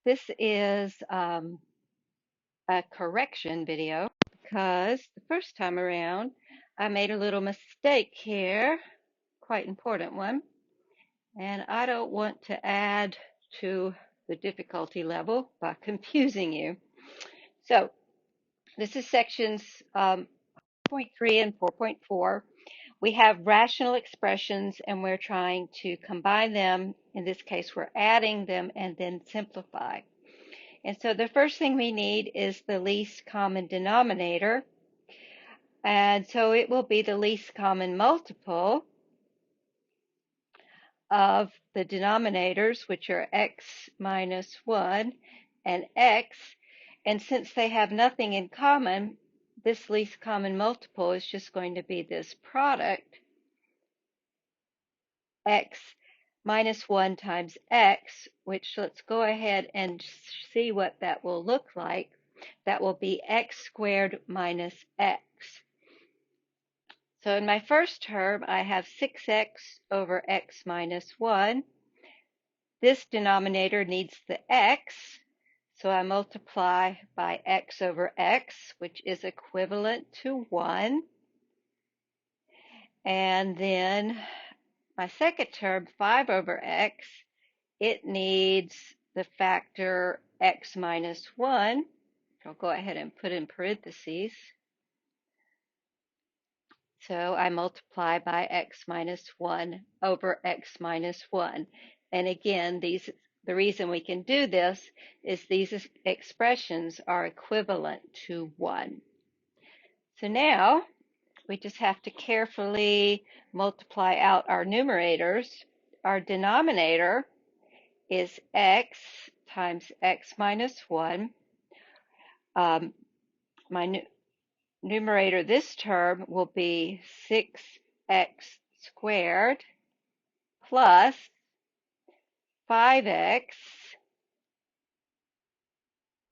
This is a correction video because the first time around I made a little mistake here, quite important one, and I don't want to add to the difficulty level by confusing you. So this is sections 4.3 and 4.4. We have rational expressions and we're trying to combine them. In this case, we're adding them and then simplify. And so the first thing we need is the least common denominator. And so it will be the least common multiple of the denominators, which are x minus 1 and x. And since they have nothing in common, this least common multiple is just going to be this product, x minus 1 times x, which let's go ahead and see what that will look like. That will be x squared minus x. So in my first term, I have 6x over x minus 1. This denominator needs the x, so I multiply by x over x, which is equivalent to 1. And then my second term, 5 over x, it needs the factor x minus 1. I'll go ahead and put in parentheses. So I multiply by x minus 1 over x minus 1. And again, the reason we can do this is these expressions are equivalent to 1. So now we just have to carefully multiply out our numerators. Our denominator is x times x minus 1. My numerator this term will be 6x squared plus 5x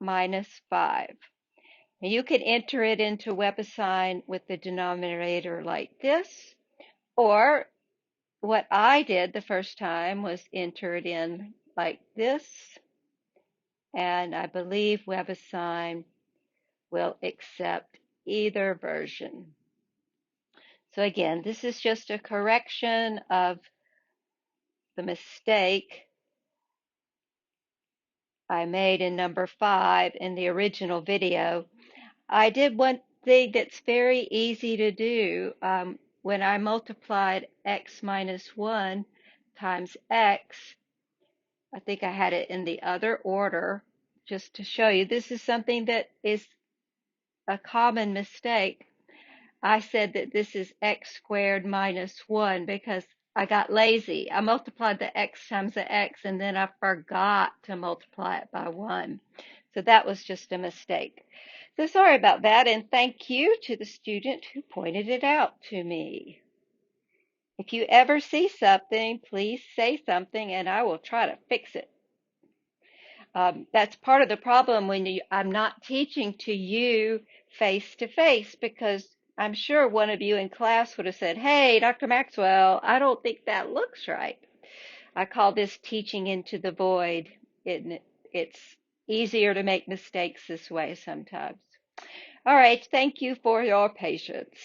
minus 5. Now you can enter it into WebAssign with the denominator like this, or what I did the first time was enter it in like this, and I believe WebAssign will accept either version. So again, this is just a correction of the mistake I made in number 5 in the original video. I did one thing that's very easy to do. When I multiplied x minus 1 times x, I think I had it in the other order just to show you. This is something that is a common mistake. I said that this is x squared minus 1 because I got lazy. I multiplied the x times the x and then I forgot to multiply it by 1. So that was just a mistake. So sorry about that, and thank you to the student who pointed it out to me. If you ever see something, please say something and I will try to fix it. That's part of the problem when I'm not teaching to you face to face, because I'm sure one of you in class would have said, "Hey, Dr. Maxwell, I don't think that looks right." I call this teaching into the void. It's easier to make mistakes this way sometimes. All right, thank you for your patience.